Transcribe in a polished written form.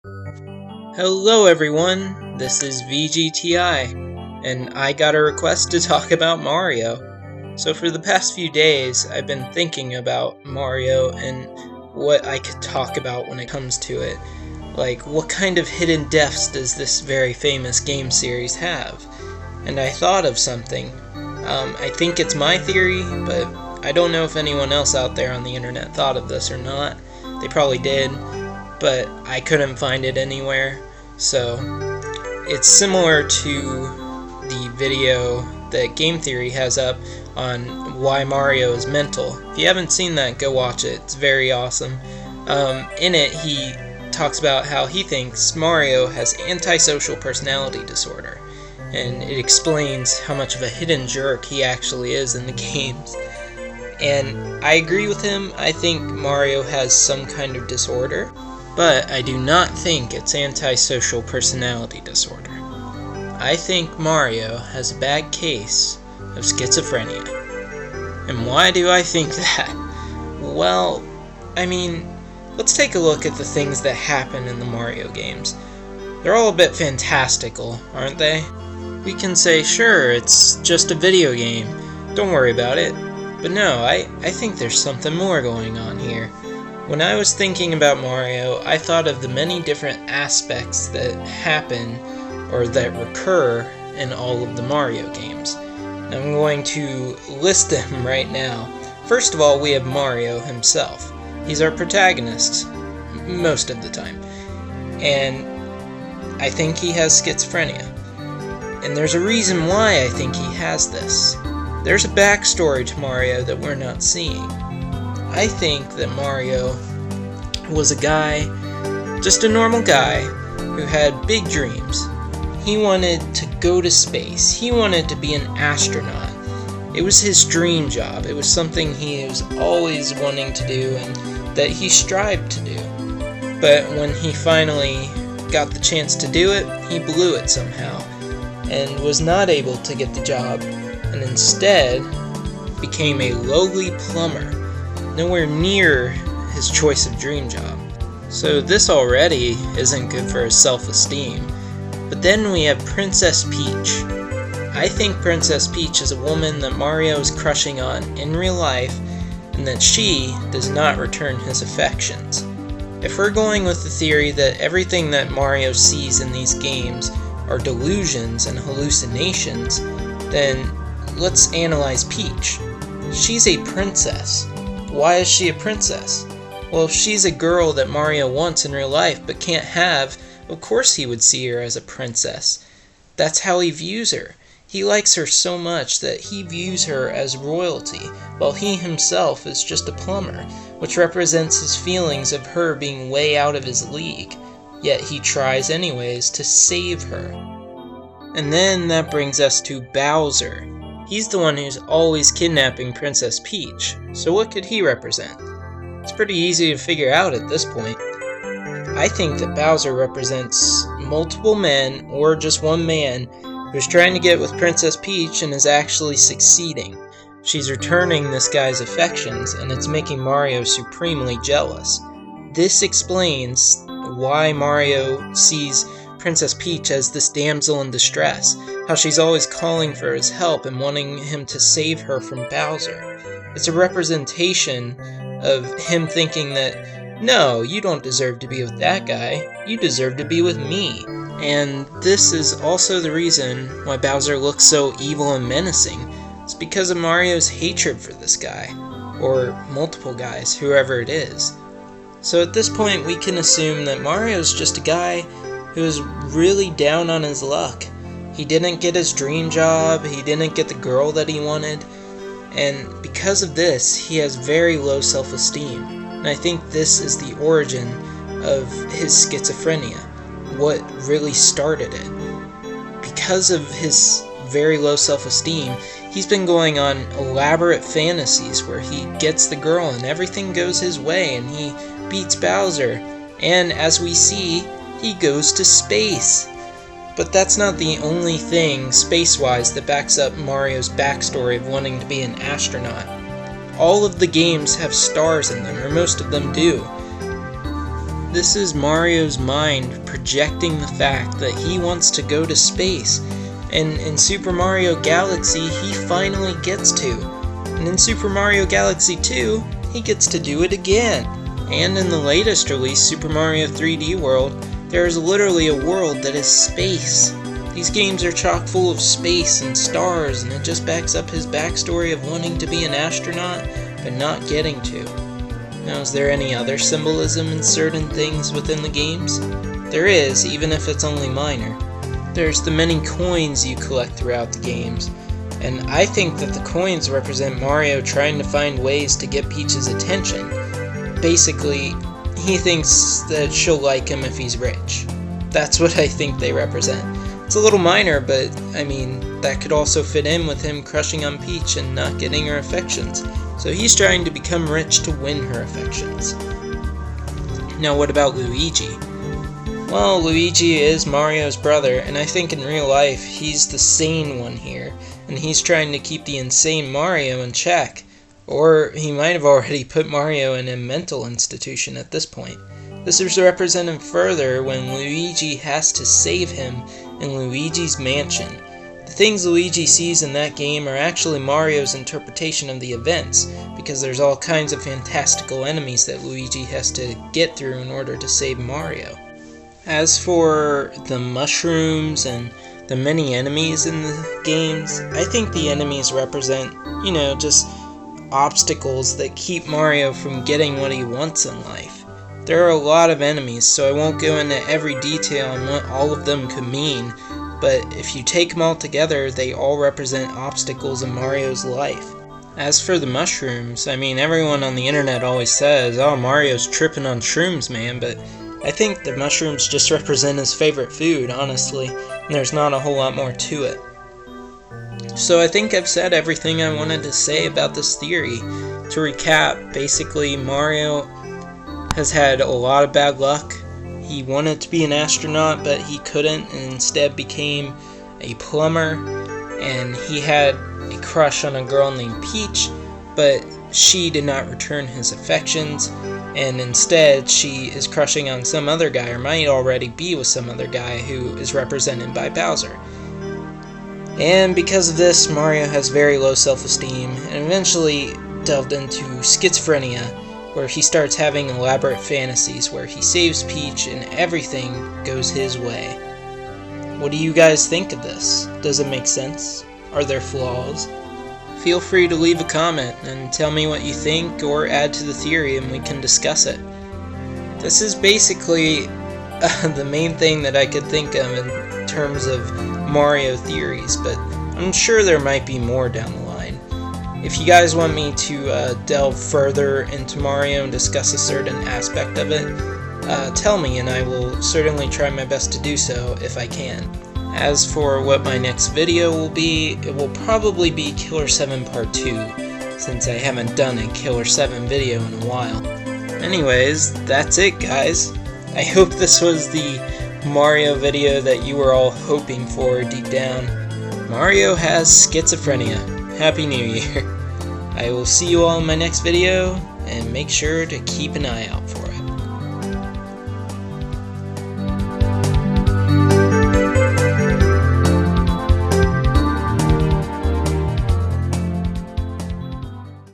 Hello everyone, this is VGTI, and I got a request to talk about Mario. So for the past few days, I've been thinking about Mario and what I could talk about when it comes to it. Like, what kind of hidden depths does this very famous game series have? And I thought of something. I think it's my theory, but I don't know if anyone else out there on the internet thought of this or not. They probably did, but I couldn't find it anywhere. So it's similar to the video that Game Theory has up on why Mario is mental. If you haven't seen that, go watch it. It's very awesome. In it, he talks about how he thinks Mario has antisocial personality disorder, and it explains how much of a hidden jerk he actually is in the games. And I agree with him. I think Mario has some kind of disorder, but I do not think it's antisocial personality disorder. I think Mario has a bad case of schizophrenia. And why do I think that? Well, let's take a look at the things that happen in the Mario games. They're all a bit fantastical, aren't they? We can say, sure, it's just a video game, don't worry about it. But no, I think there's something more going on here. When I was thinking about Mario, I thought of the many different aspects that happen or that recur in all of the Mario games. I'm going to list them right now. First of all, we have Mario himself. He's our protagonist, most of the time. And I think he has schizophrenia. And there's a reason why I think he has this. There's a backstory to Mario that we're not seeing. I think that Mario was a guy, just a normal guy, who had big dreams. He wanted to go to space. He wanted to be an astronaut. It was his dream job. It was something he was always wanting to do and that he strived to do. But when he finally got the chance to do it, he blew it somehow and was not able to get the job, and instead became a lowly plumber, nowhere near his choice of dream job. So this already isn't good for his self-esteem. But then we have Princess Peach. I think Princess Peach is a woman that Mario is crushing on in real life, and that she does not return his affections. If we're going with the theory that everything that Mario sees in these games are delusions and hallucinations, then let's analyze Peach. She's a princess. Why is she a princess? Well, if she's a girl that Mario wants in real life but can't have, of course he would see her as a princess. That's how he views her. He likes her so much that he views her as royalty, while he himself is just a plumber, which represents his feelings of her being way out of his league. Yet he tries anyways to save her. And then that brings us to Bowser. He's the one who's always kidnapping Princess Peach, so what could he represent? It's pretty easy to figure out at this point. I think that Bowser represents multiple men, or just one man, who's trying to get with Princess Peach and is actually succeeding. She's returning this guy's affections, and it's making Mario supremely jealous. This explains why Mario sees Princess Peach as this damsel in distress, how she's always calling for his help and wanting him to save her from Bowser. It's a representation of him thinking that, no, you don't deserve to be with that guy, you deserve to be with me. And this is also the reason why Bowser looks so evil and menacing. It's because of Mario's hatred for this guy, or multiple guys, whoever it is. So at this point we can assume that Mario's just a guy who is really down on his luck. He didn't get his dream job, he didn't get the girl that he wanted, and because of this, he has very low self-esteem. And I think this is the origin of his schizophrenia, what really started it. Because of his very low self-esteem, he's been going on elaborate fantasies where he gets the girl and everything goes his way and he beats Bowser, and as we see, he goes to space. But that's not the only thing, space-wise, that backs up Mario's backstory of wanting to be an astronaut. All of the games have stars in them, or most of them do. This is Mario's mind projecting the fact that he wants to go to space, and in Super Mario Galaxy he finally gets to. And in Super Mario Galaxy 2, he gets to do it again. And in the latest release, Super Mario 3D World, there is literally a world that is space. These games are chock full of space and stars, and it just backs up his backstory of wanting to be an astronaut, but not getting to. Now, is there any other symbolism in certain things within the games? There is, even if it's only minor. There's the many coins you collect throughout the games, and I think that the coins represent Mario trying to find ways to get Peach's attention. Basically, he thinks that she'll like him if he's rich. That's what I think they represent. It's a little minor, but I mean, that could also fit in with him crushing on Peach and not getting her affections. So he's trying to become rich to win her affections. Now what about Luigi? Well, Luigi is Mario's brother, and I think in real life he's the sane one here, and he's trying to keep the insane Mario in check. Or he might have already put Mario in a mental institution at this point. This is represented further when Luigi has to save him in Luigi's mansion. The things Luigi sees in that game are actually Mario's interpretation of the events, because there's all kinds of fantastical enemies that Luigi has to get through in order to save Mario. As for the mushrooms and the many enemies in the games, I think the enemies represent, just obstacles that keep Mario from getting what he wants in life. There are a lot of enemies, so I won't go into every detail on what all of them could mean, but if you take them all together, they all represent obstacles in Mario's life. As for the mushrooms, I mean, everyone on the internet always says, oh, Mario's tripping on shrooms, man, but I think the mushrooms just represent his favorite food, honestly, and there's not a whole lot more to it. So I think I've said everything I wanted to say about this theory. To recap, basically Mario has had a lot of bad luck. He wanted to be an astronaut, but he couldn't, and instead became a plumber, and he had a crush on a girl named Peach, but she did not return his affections, and instead she is crushing on some other guy, or might already be with some other guy who is represented by Bowser. And because of this, Mario has very low self-esteem, and eventually delved into schizophrenia, where he starts having elaborate fantasies where he saves Peach and everything goes his way. What do you guys think of this? Does it make sense? Are there flaws? Feel free to leave a comment and tell me what you think, or add to the theory and we can discuss it. This is basically the main thing that I could think of in terms of Mario theories, but I'm sure there might be more down the line. If you guys want me to delve further into Mario and discuss a certain aspect of it, tell me and I will certainly try my best to do so if I can. As for what my next video will be, it will probably be Killer 7 Part 2, since I haven't done a Killer 7 video in a while. Anyways, that's it guys. I hope this was the Mario video that you were all hoping for deep down. Mario has schizophrenia. Happy New Year. I will see you all in my next video, and make sure to keep an eye out for it.